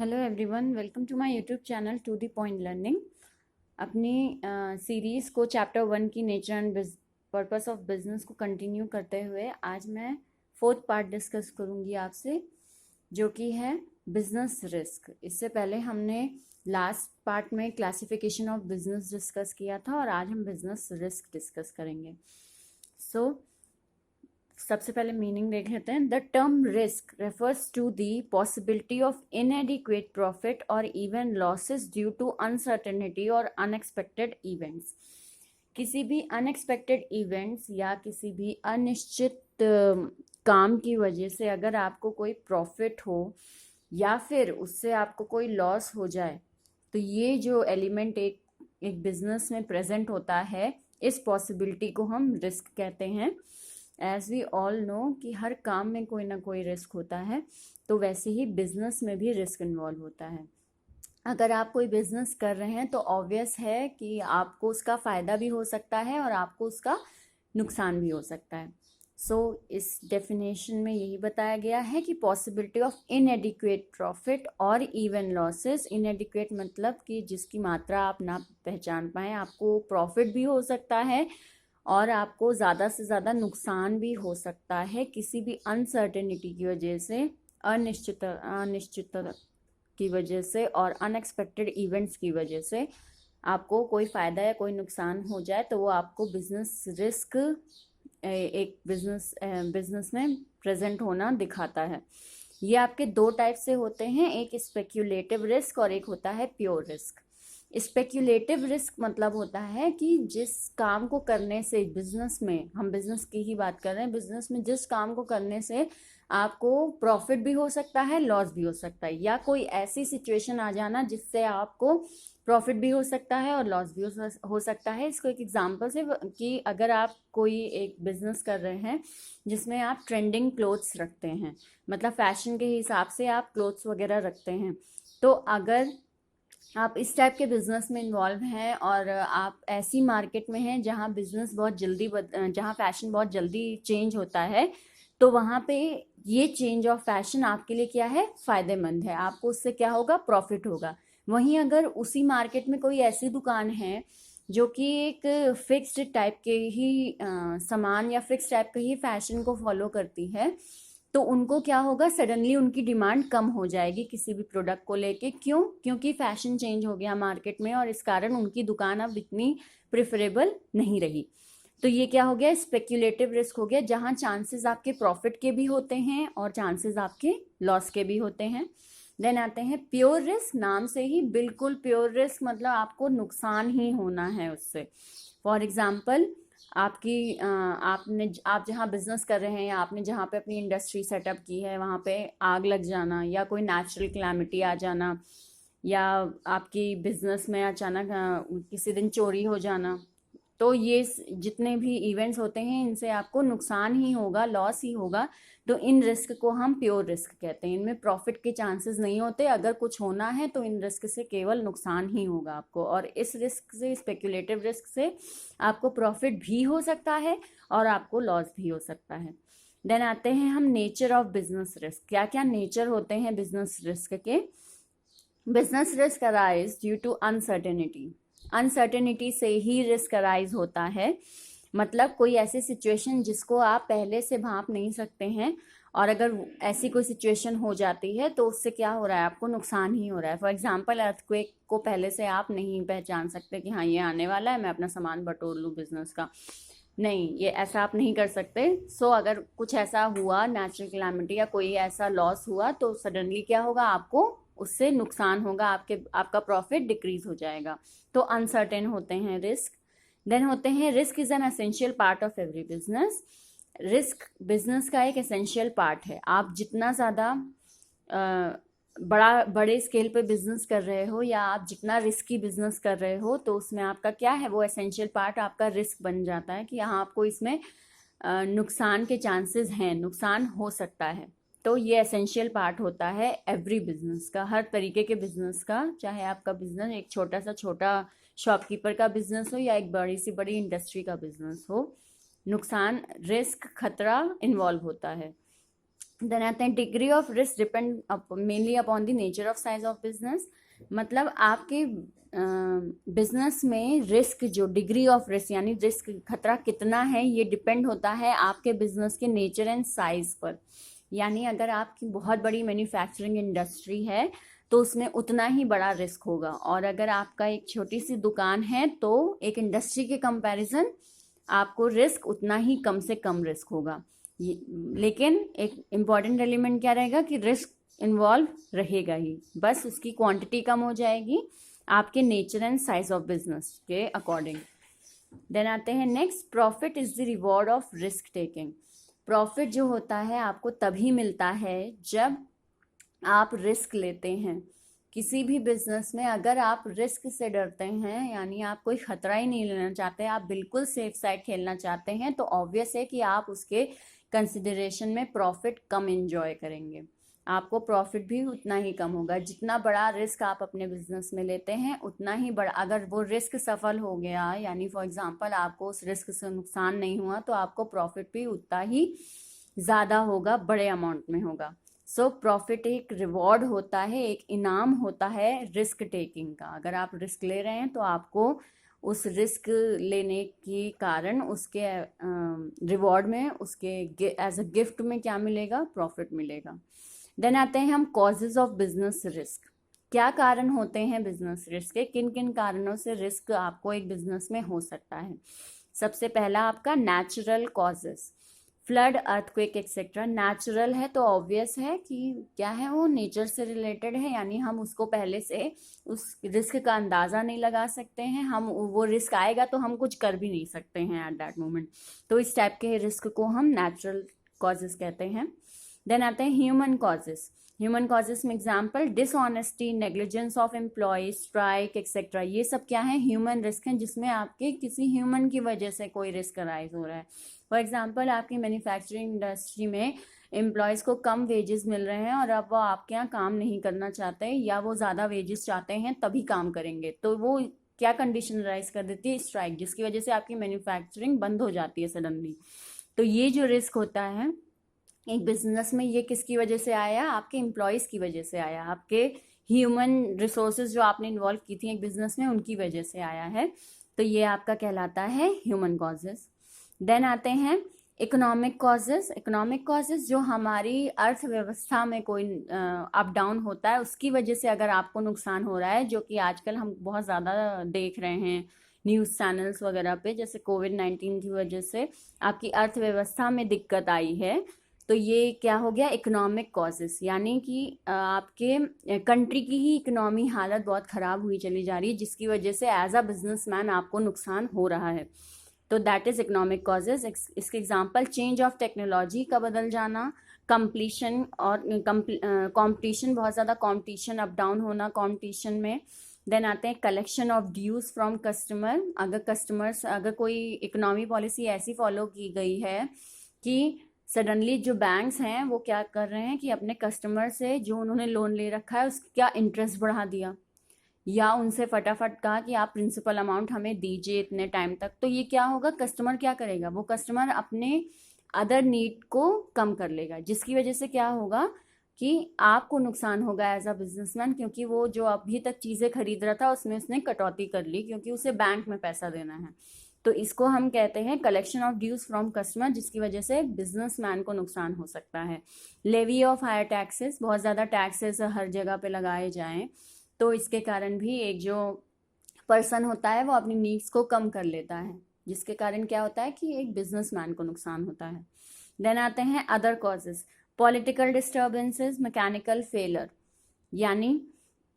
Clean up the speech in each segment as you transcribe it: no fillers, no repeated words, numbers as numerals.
Hello everyone, welcome to my YouTube channel to the point learning. अपनी series को chapter 1 की nature and purpose of business को continue करते हुए आज मैं फोर्थ पार्ट डिस्कस करूंगी आपसे, जो कि है बिजनेस रिस्क। इससे पहले हमने लास्ट पार्ट में क्लासिफिकेशन ऑफ बिजनेस डिस्कस किया था और आज हम बिजनेस रिस्क डिस्कस करेंगे। सबसे पहले मीनिंग देख लेते हैं। The term risk refers to the possibility of inadequate profit और even losses due to uncertainty और अनएक्सपेक्टेड इवेंट्स। किसी भी अनएक्सपेक्टेड इवेंट्स या किसी भी अनिश्चित काम की वजह से अगर आपको कोई प्रॉफिट हो या फिर उससे आपको कोई लॉस हो जाए, तो ये जो एलिमेंट एक बिजनेस में प्रेजेंट होता है, इस पॉसिबिलिटी को हम रिस्क कहते हैं। एज वी ऑल नो कि हर काम में कोई ना कोई रिस्क होता है, तो वैसे ही बिजनेस में भी रिस्क इन्वॉल्व होता है। अगर आप कोई बिजनेस कर रहे हैं तो ऑब्वियस है कि आपको उसका फ़ायदा भी हो सकता है और आपको उसका नुकसान भी हो सकता है। इस डेफिनेशन में यही बताया गया है कि पॉसिबिलिटी ऑफ इनएडिक्वेट प्रॉफिट और इवन लॉसेस। इनएडिक्वेट मतलब कि जिसकी मात्रा आप ना पहचान पाएँ, आपको प्रॉफिट भी हो सकता है और आपको ज़्यादा से ज़्यादा नुकसान भी हो सकता है किसी भी अनसर्टेनिटी की वजह से, अनिश्चितता की वजह से और अनएक्सपेक्टेड इवेंट्स की वजह से आपको कोई फ़ायदा या कोई नुकसान हो जाए, तो वो आपको बिजनेस रिस्क एक बिजनेस में प्रेजेंट होना दिखाता है। ये आपके दो टाइप से होते हैं, एक स्पेक्यूलेटिव रिस्क और एक होता है प्योर रिस्क। स्पेक्यूलेटिव रिस्क मतलब होता है कि जिस काम को करने से बिजनेस में, हम बिजनेस की ही बात कर रहे हैं, बिजनेस में जिस काम को करने से आपको प्रॉफिट भी हो सकता है, लॉस भी हो सकता है, या कोई ऐसी सिचुएशन आ जाना जिससे आपको प्रॉफिट भी हो सकता है और लॉस भी हो सकता है। इसको एक एग्जांपल से कि अगर आप कोई एक बिजनेस कर रहे हैं जिसमें आप ट्रेंडिंग क्लोथ्स रखते हैं, मतलब फैशन के हिसाब से आप क्लोथ्स वगैरह रखते हैं, तो अगर आप इस टाइप के बिजनेस में इन्वॉल्व हैं और आप ऐसी मार्केट में हैं जहां बिजनेस बहुत जल्दी जहां फैशन बहुत जल्दी चेंज होता है, तो वहां पे ये चेंज ऑफ फैशन आपके लिए क्या है, फायदेमंद है, आपको उससे क्या होगा, प्रॉफिट होगा। वहीं अगर उसी मार्केट में कोई ऐसी दुकान है जो कि एक फिक्स्ड टाइप के ही सामान या फिक्स टाइप के ही फैशन को फॉलो करती है, तो उनको क्या होगा, सडनली उनकी डिमांड कम हो जाएगी किसी भी प्रोडक्ट को लेके। क्यों? क्योंकि फैशन चेंज हो गया मार्केट में और इस कारण उनकी दुकान अब इतनी प्रिफरेबल नहीं रही। तो ये क्या हो गया, स्पेक्यूलेटिव रिस्क हो गया, जहां चांसेस आपके प्रॉफिट के भी होते हैं और चांसेस आपके लॉस के भी होते हैं। देन आते हैं प्योर रिस्क। नाम से ही बिल्कुल प्योर रिस्क मतलब आपको नुकसान ही होना है उससे। फॉर एग्जाम्पल, आप जहाँ बिजनेस कर रहे हैं या आपने जहाँ पे अपनी इंडस्ट्री सेटअप की है, वहाँ पे आग लग जाना या कोई नेचुरल क्लैमिटी आ जाना या आपकी बिजनेस में अचानक किसी दिन चोरी हो जाना, तो ये जितने भी इवेंट्स होते हैं इनसे आपको नुकसान ही होगा, लॉस ही होगा। तो इन रिस्क को हम प्योर रिस्क कहते हैं। इनमें प्रॉफिट के चांसेस नहीं होते, अगर कुछ होना है तो इन रिस्क से केवल नुकसान ही होगा आपको। और इस रिस्क से, स्पेक्यूलेटिव रिस्क से, आपको प्रॉफिट भी हो सकता है और आपको लॉस भी हो सकता है। देन आते हैं हम नेचर ऑफ बिजनेस रिस्क। क्या क्या नेचर होते हैं बिजनेस रिस्क के। Business risk arise due to uncertainty. Uncertainty से ही रिस्क अराइज होता है, मतलब कोई ऐसी सिचुएशन जिसको आप पहले से भांप नहीं सकते हैं, और अगर ऐसी कोई सिचुएशन हो जाती है तो उससे क्या हो रहा है, आपको नुकसान ही हो रहा है। फॉर एग्जांपल, अर्थक्वेक को पहले से आप नहीं पहचान सकते कि हाँ ये आने वाला है, मैं अपना सामान बटोर लूँ बिजनेस का, नहीं, ये ऐसा आप नहीं कर सकते। अगर कुछ ऐसा हुआ, नेचुरल कैलामिटी या कोई ऐसा लॉस हुआ, तो सडनली क्या होगा, आपको उससे नुकसान होगा, आपका प्रॉफिट डिक्रीज हो जाएगा। तो अनसर्टेन होते हैं रिस्क। देन होते हैं risk is an essential part of every business. Risk business का एक एसेंशियल पार्ट है। आप जितना ज़्यादा बड़े स्केल पे बिजनेस कर रहे हो या आप जितना रिस्की बिजनेस कर रहे हो, तो उसमें आपका क्या है, वो एसेंशियल पार्ट आपका रिस्क बन जाता है कि हाँ आपको इसमें नुकसान के चांसेस हैं, नुकसान हो सकता है। तो ये एसेंशियल पार्ट होता है एवरी बिजनेस का, हर तरीके के बिजनेस का, चाहे आपका बिजनेस एक छोटा सा छोटा शॉपकीपर का बिजनेस हो या एक बड़ी सी बड़ी इंडस्ट्री का बिजनेस हो, नुकसान, रिस्क, खतरा इन्वॉल्व होता है। देन आते हैं degree of risk depend mainly upon the nature of size of business. मतलब आपके बिजनेस में रिस्क, जो डिग्री ऑफ रिस्क यानी रिस्क खतरा कितना है, ये डिपेंड होता है आपके बिजनेस के नेचर एंड साइज पर। यानी अगर आपकी बहुत बड़ी मैन्युफैक्चरिंग इंडस्ट्री है तो उसमें उतना ही बड़ा रिस्क होगा, और अगर आपका एक छोटी सी दुकान है तो एक इंडस्ट्री के कंपैरिजन आपको रिस्क उतना ही कम से कम रिस्क होगा। लेकिन एक इम्पॉर्टेंट एलिमेंट क्या रहेगा कि रिस्क इन्वॉल्व रहेगा ही, बस उसकी क्वांटिटी कम हो जाएगी आपके nature and size of business के अकॉर्डिंग। देन आते हैं next, profit is the reward of risk taking. Profit जो होता है आपको तभी मिलता है जब आप रिस्क लेते हैं। किसी भी बिजनेस में अगर आप रिस्क से डरते हैं, यानी आप कोई खतरा ही नहीं लेना चाहते, आप बिल्कुल सेफ साइड खेलना चाहते हैं, तो ऑब्वियस है कि आप उसके कंसिडरेशन में प्रॉफिट कम एंजॉय करेंगे। आपको प्रॉफिट भी उतना ही कम होगा। जितना बड़ा रिस्क आप अपने बिजनेस में लेते हैं उतना ही बड़ा, अगर वो रिस्क सफल हो गया, यानी फॉर एग्जांपल आपको उस रिस्क से नुकसान नहीं हुआ, तो आपको प्रॉफिट भी उतना ही ज़्यादा होगा, बड़े अमाउंट में होगा। सो प्रॉफिट एक रिवॉर्ड होता है, एक इनाम होता है रिस्क टेकिंग का। अगर आप रिस्क ले रहे हैं तो आपको उस रिस्क लेने के कारण उसके रिवॉर्ड में, उसके एज अ गिफ्ट में क्या मिलेगा, प्रॉफिट मिलेगा। देन आते हैं हम कॉजेज ऑफ बिजनेस रिस्क। क्या कारण होते हैं बिजनेस रिस्क के, किन किन कारणों से रिस्क आपको एक बिजनेस में हो सकता है। सबसे पहला आपका natural causes, flood, earthquake etcetera. Natural है तो ऑब्वियस है कि क्या है, वो नेचर से रिलेटेड है, यानी हम उसको पहले से उस रिस्क का अंदाज़ा नहीं लगा सकते हैं, हम वो रिस्क आएगा तो हम कुछ कर भी नहीं सकते हैं एट दैट मोमेंट। तो इस टाइप के रिस्क को हम नेचुरल कॉजेस कहते हैं। देन आते हैं ह्यूमन कॉजेस। ह्यूमन कॉजेस में example dishonesty, negligence of employ, strike etcetera. ये सब क्या है, ह्यूमन रिस्क हैं, जिसमें आपके किसी ह्यूमन की वजह से कोई रिस्क अराइज हो रहा है। फॉर एग्जाम्पल आपकी मैन्युफैक्चरिंग इंडस्ट्री में एम्प्लॉयज़ को कम वेजेस मिल रहे हैं और अब वो आपके यहाँ काम नहीं करना चाहते, या वो ज़्यादा वेजेस चाहते हैं तभी काम करेंगे, तो वो क्या कंडीशन राइज कर देती है, स्ट्राइक, जिसकी वजह से आपकी मैन्युफैक्चरिंग बंद हो जाती है सडनली। तो ये जो रिस्क होता है एक बिजनेस में, ये किसकी वजह से आया, आपके एम्प्लॉयज़ की वजह से आया, आपके ह्यूमन रिसोर्सेज जो आपने इन्वॉल्व की थी एक बिजनेस में, उनकी वजह से आया है। तो ये आपका कहलाता है ह्यूमन कॉजेस। देन आते हैं इकोनॉमिक कॉजेस। इकोनॉमिक कॉजेस जो हमारी अर्थव्यवस्था में कोई अप डाउन होता है, उसकी वजह से अगर आपको नुकसान हो रहा है, जो कि आजकल हम बहुत ज़्यादा देख रहे हैं न्यूज़ चैनल्स वगैरह पे, जैसे कोविड-19 की वजह से आपकी अर्थव्यवस्था में दिक्कत आई है, तो ये क्या हो गया, इकोनॉमिक कॉजेस, यानी कि आपके कंट्री की ही इकोनॉमी हालत बहुत ख़राब हुई चली जा रही है, जिसकी वजह से एज अ बिजनेसमैन आपको नुकसान हो रहा है। तो दैट इज़ इकोनॉमिक कॉजेज। इसके एग्जांपल चेंज ऑफ टेक्नोलॉजी का बदल जाना, कंप्लीशन और कंपटीशन, बहुत ज़्यादा कंपटीशन, अप डाउन होना कंपटीशन में। देन आते हैं collection of dues from customer. अगर कोई इकोनॉमी पॉलिसी ऐसी फॉलो की गई है कि सडनली जो बैंक्स हैं वो क्या कर रहे हैं कि अपने कस्टमर से जो उन्होंने लोन ले रखा है उसका इंटरेस्ट बढ़ा दिया, या उनसे फटाफट कहा कि आप प्रिंसिपल अमाउंट हमें दीजिए इतने टाइम तक, तो ये क्या होगा, कस्टमर क्या करेगा, वो कस्टमर अपने अदर नीड को कम कर लेगा, जिसकी वजह से क्या होगा कि आपको नुकसान होगा एज अ बिजनेसमैन, क्योंकि वो जो अभी तक चीज़ें खरीद रहा था उसमें उसने कटौती कर ली, क्योंकि उसे बैंक में पैसा देना है। तो इसको हम कहते हैं collection of dues from customer, जिसकी वजह से बिजनेसमैन को नुकसान हो सकता है। लेवी ऑफ हायर टैक्सेस, बहुत ज़्यादा टैक्सेस हर जगह पे लगाए जाएं, तो इसके कारण भी एक जो पर्सन होता है वो अपनी नीड्स को कम कर लेता है, जिसके कारण क्या होता है कि एक बिजनेसमैन को नुकसान होता है। देन आते हैं other causes, political disturbances, mechanical failure, यानी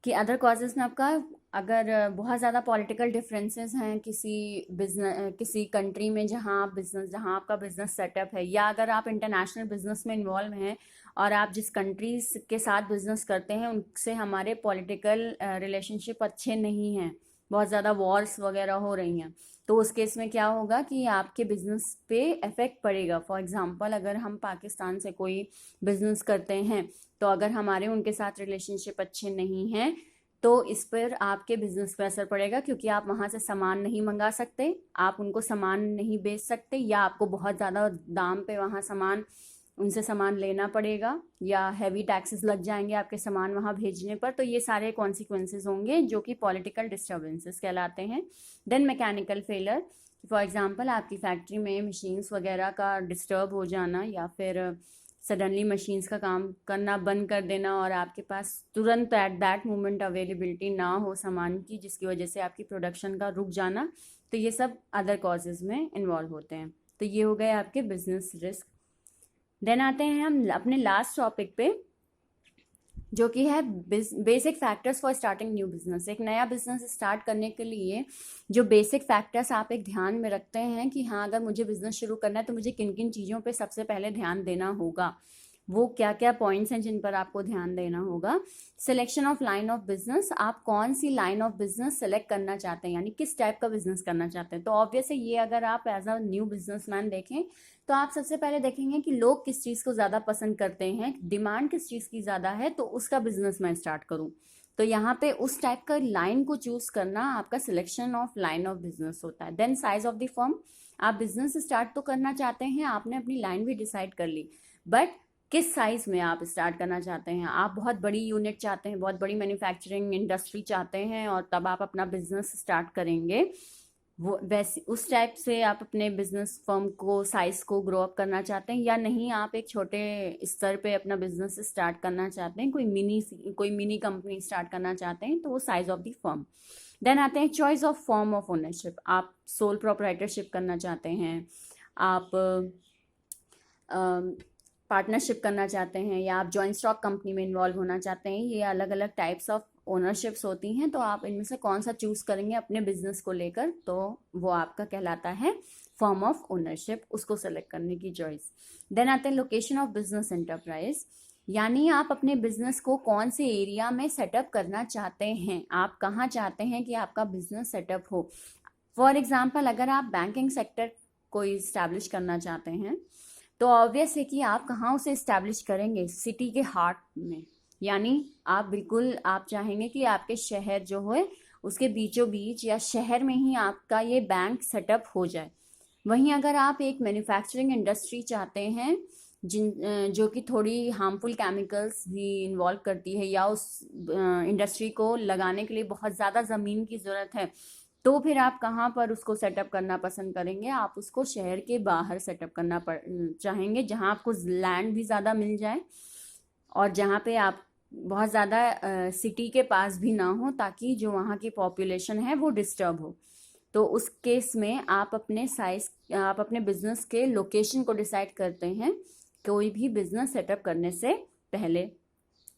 कि अदर कॉजेज में आपका अगर बहुत ज़्यादा पॉलिटिकल डिफरेंसेस हैं किसी कंट्री में जहाँ आपका बिजनेस सेटअप है, या अगर आप इंटरनेशनल बिजनेस में इन्वॉल्व हैं और आप जिस कंट्रीज के साथ बिजनेस करते हैं उनसे हमारे पॉलिटिकल रिलेशनशिप अच्छे नहीं हैं, बहुत ज़्यादा वॉर्स वगैरह हो रही हैं, तो उस केस में क्या होगा कि आपके बिजनेस पे इफेक्ट पड़ेगा। फॉर एग्जांपल अगर हम पाकिस्तान से कोई बिजनेस करते हैं, तो अगर हमारे उनके साथ रिलेशनशिप अच्छे नहीं हैं तो इस पर आपके बिजनेस पर असर पड़ेगा, क्योंकि आप वहाँ से सामान नहीं मंगा सकते, आप उनको सामान नहीं बेच सकते, या आपको बहुत ज़्यादा दाम पे वहाँ सामान उनसे सामान लेना पड़ेगा या हैवी टैक्सेस लग जाएंगे आपके सामान वहाँ भेजने पर। तो ये सारे कॉन्सिक्वेंसेस होंगे जो कि पॉलिटिकल डिस्टर्बेंसेस कहलाते हैं। Then mechanical failure, for example आपकी फैक्ट्री में मशीन्स वगैरह का डिस्टर्ब हो जाना या फिर सडनली मशीन्स का काम करना बंद कर देना और आपके पास तुरंत एट दैट मोमेंट अवेलेबिलिटी ना हो सामान की, जिसकी वजह से आपकी प्रोडक्शन का रुक जाना। तो ये सब अदर कॉजेज़ में इन्वॉल्व होते हैं। तो ये हो गए आपके बिजनेस रिस्क। देन आते हैं हम अपने लास्ट टॉपिक पे, जो कि है basic factors for starting new business. एक नया बिजनेस स्टार्ट करने के लिए जो बेसिक फैक्टर्स आप एक ध्यान में रखते हैं कि हाँ अगर मुझे बिजनेस शुरू करना है तो मुझे किन किन चीज़ों पे सबसे पहले ध्यान देना होगा, वो क्या क्या पॉइंट्स हैं जिन पर आपको ध्यान देना होगा। Selection of line of business, आप कौन सी लाइन ऑफ बिजनेस सेलेक्ट करना चाहते हैं, यानी किस टाइप का बिजनेस करना चाहते हैं। तो ऑब्वियसली ये अगर आप एज अ न्यू बिजनेसमैन देखें तो आप सबसे पहले देखेंगे कि लोग किस चीज़ को ज़्यादा पसंद करते हैं, डिमांड किस चीज़ की ज़्यादा है, तो उसका बिजनेस मैं स्टार्ट करूँ। तो यहाँ पे उस टाइप का लाइन को चूज करना आपका selection of line of business होता है। Then size of the firm, आप बिजनेस स्टार्ट तो करना चाहते हैं, आपने अपनी लाइन भी डिसाइड कर ली, बट किस साइज में आप स्टार्ट करना चाहते हैं। आप बहुत बड़ी यूनिट चाहते हैं, बहुत बड़ी मैन्युफैक्चरिंग इंडस्ट्री चाहते हैं और तब आप अपना बिजनेस स्टार्ट करेंगे, वो वैसे उस टाइप से आप अपने बिजनेस फर्म को साइज को ग्रो अप करना चाहते हैं, या नहीं आप एक छोटे स्तर पे अपना बिजनेस स्टार्ट करना चाहते हैं, कोई मिनी कंपनी स्टार्ट करना चाहते हैं, तो वो size of the firm. Then आते हैं choice of form of ownership, आप सोल प्रोप्राइटरशिप करना चाहते हैं, आप पार्टनरशिप करना चाहते हैं, या आप जॉइंट स्टॉक कंपनी में इन्वॉल्व होना चाहते हैं। ये अलग अलग टाइप्स ऑफ ओनरशिप्स होती हैं, तो आप इनमें से कौन सा चूज करेंगे अपने बिजनेस को लेकर, तो वो आपका कहलाता है फॉर्म ऑफ ओनरशिप, उसको सेलेक्ट करने की चॉइस। देन आते हैं लोकेशन ऑफ बिजनेस एंटरप्राइज, यानी आप अपने बिजनेस को कौन से एरिया में सेटअप करना चाहते हैं, आप कहाँ चाहते हैं कि आपका बिजनेस सेटअप हो। फॉर एग्जाम्पल अगर आप बैंकिंग सेक्टर को इस्टेब्लिश करना चाहते हैं तो ऑब्वियस है कि आप कहाँ उसे इस्टेब्लिश करेंगे, सिटी के हार्ट में, यानी आप चाहेंगे कि आपके शहर जो है उसके बीचों बीच या शहर में ही आपका ये बैंक सेटअप हो जाए। वहीं अगर आप एक मैन्युफैक्चरिंग इंडस्ट्री चाहते हैं जो कि थोड़ी हार्मफुल केमिकल्स भी इन्वॉल्व करती है, या उस इंडस्ट्री को लगाने के लिए बहुत ज़्यादा ज़मीन की ज़रूरत है, तो फिर आप कहाँ पर उसको सेटअप करना पसंद करेंगे, आप उसको शहर के बाहर सेटअप करना चाहेंगे, जहाँ आपको लैंड भी ज़्यादा मिल जाए और जहाँ पे आप बहुत ज़्यादा सिटी के पास भी ना हो, ताकि जो वहाँ की पॉपुलेशन है वो डिस्टर्ब हो। तो उस केस में आप अपने बिजनेस के लोकेशन को डिसाइड करते हैं कोई भी बिजनेस सेटअप करने से पहले।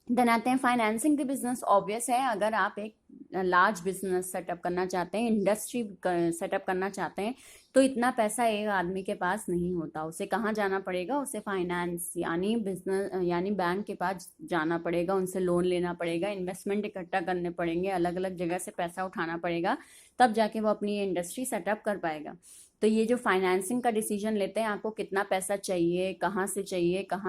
देन आते हैं फाइनेंसिंग द बिजनेस। ऑब्वियस है अगर आप एक लार्ज बिजनेस सेटअप करना चाहते हैं, इंडस्ट्री सेटअप करना चाहते हैं, तो इतना पैसा एक आदमी के पास नहीं होता। उसे कहाँ जाना पड़ेगा, उसे फाइनेंस यानी बैंक के पास जाना पड़ेगा, उनसे लोन लेना पड़ेगा, इन्वेस्टमेंट इकट्ठा करने पड़ेंगे, अलग अलग जगह से पैसा उठाना पड़ेगा, तब जाके वो अपनी इंडस्ट्री सेटअप कर पाएगा। तो ये जो फाइनेंसिंग का डिसीजन लेते हैं, आपको कितना पैसा चाहिए, कहाँ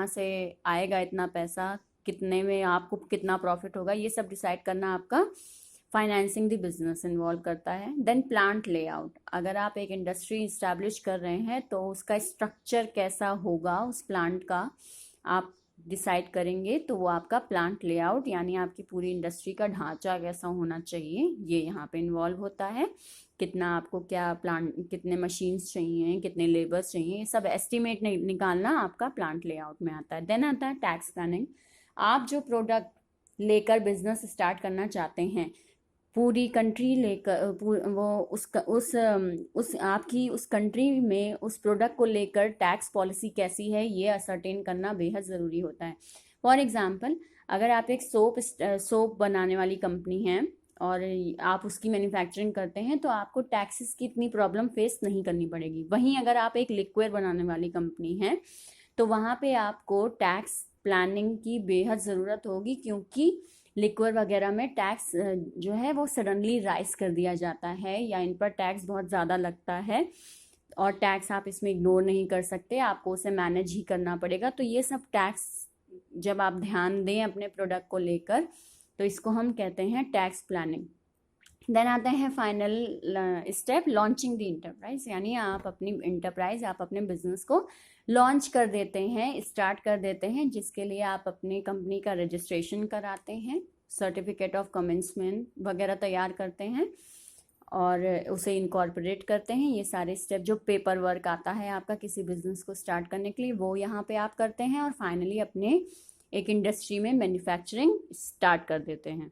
से आएगा इतना पैसा, कितने में आपको कितना प्रॉफिट होगा, ये सब डिसाइड करना आपका फाइनेंसिंग द बिजनेस इन्वॉल्व करता है। देन प्लांट लेआउट, अगर आप एक इंडस्ट्री इस्टेब्लिश कर रहे हैं तो उसका स्ट्रक्चर कैसा होगा, उस प्लांट का आप डिसाइड करेंगे, तो वो आपका प्लांट लेआउट यानी आपकी पूरी इंडस्ट्री का ढांचा कैसा होना चाहिए, ये यहाँ पे इन्वॉल्व होता है। कितना आपको कितने मशीन्स चाहिए, कितने लेबर्स चाहिए, ये सब एस्टिमेट निकालना आपका प्लांट लेआउट में आता है। देन आता है टैक्स प्लानिंग, आप जो प्रोडक्ट लेकर बिजनेस स्टार्ट करना चाहते हैं, पूरी कंट्री लेकर वो उस आपकी उस कंट्री में उस प्रोडक्ट को लेकर टैक्स पॉलिसी कैसी है, ये असरटेन करना बेहद ज़रूरी होता है। फॉर एग्जांपल अगर आप एक सोप बनाने वाली कंपनी हैं और आप उसकी मैन्युफैक्चरिंग करते हैं, तो आपको टैक्सेस की इतनी प्रॉब्लम फेस नहीं करनी पड़ेगी। वहीं अगर आप एक लिक्विड बनाने वाली कंपनी हैं, तो वहाँ पे आपको टैक्स प्लानिंग की बेहद ज़रूरत होगी, क्योंकि लिक्विड वगैरह में टैक्स जो है वो सडनली राइज कर दिया जाता है, या इन पर टैक्स बहुत ज़्यादा लगता है और टैक्स आप इसमें इग्नोर नहीं कर सकते, आपको उसे मैनेज ही करना पड़ेगा। तो ये सब टैक्स जब आप ध्यान दें अपने प्रोडक्ट को लेकर, तो इसको हम कहते हैं टैक्स प्लानिंग। देन आते हैं final step, launching the enterprise, यानी आप अपनी इंटरप्राइज, आप अपने बिजनेस को लॉन्च कर देते हैं, स्टार्ट कर देते हैं, जिसके लिए आप अपनी कंपनी का रजिस्ट्रेशन कराते हैं, सर्टिफिकेट ऑफ कमेंसमेंट वगैरह तैयार करते हैं और उसे इनकॉर्पोरेट करते हैं। ये सारे स्टेप जो पेपर वर्क आता है आपका किसी बिजनेस को स्टार्ट करने के लिए, वो यहाँ पे आप करते हैं और फाइनली अपने एक इंडस्ट्री में मैन्युफैक्चरिंग स्टार्ट कर देते हैं।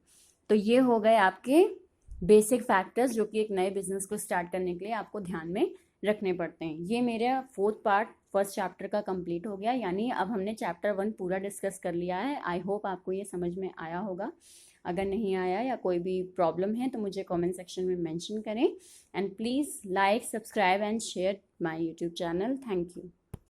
तो ये हो गए आपके बेसिक फैक्टर्स जो कि एक नए बिजनेस को स्टार्ट करने के लिए आपको ध्यान में रखने पड़ते हैं। ये मेरा 4th पार्ट फर्स्ट चैप्टर का कंप्लीट हो गया, यानी अब हमने चैप्टर 1 पूरा डिस्कस कर लिया है। आई होप आपको ये समझ में आया होगा। अगर नहीं आया या कोई भी प्रॉब्लम है तो मुझे कमेंट सेक्शन में मेंशन करें and please like, subscribe and share my YouTube channel. Thank you.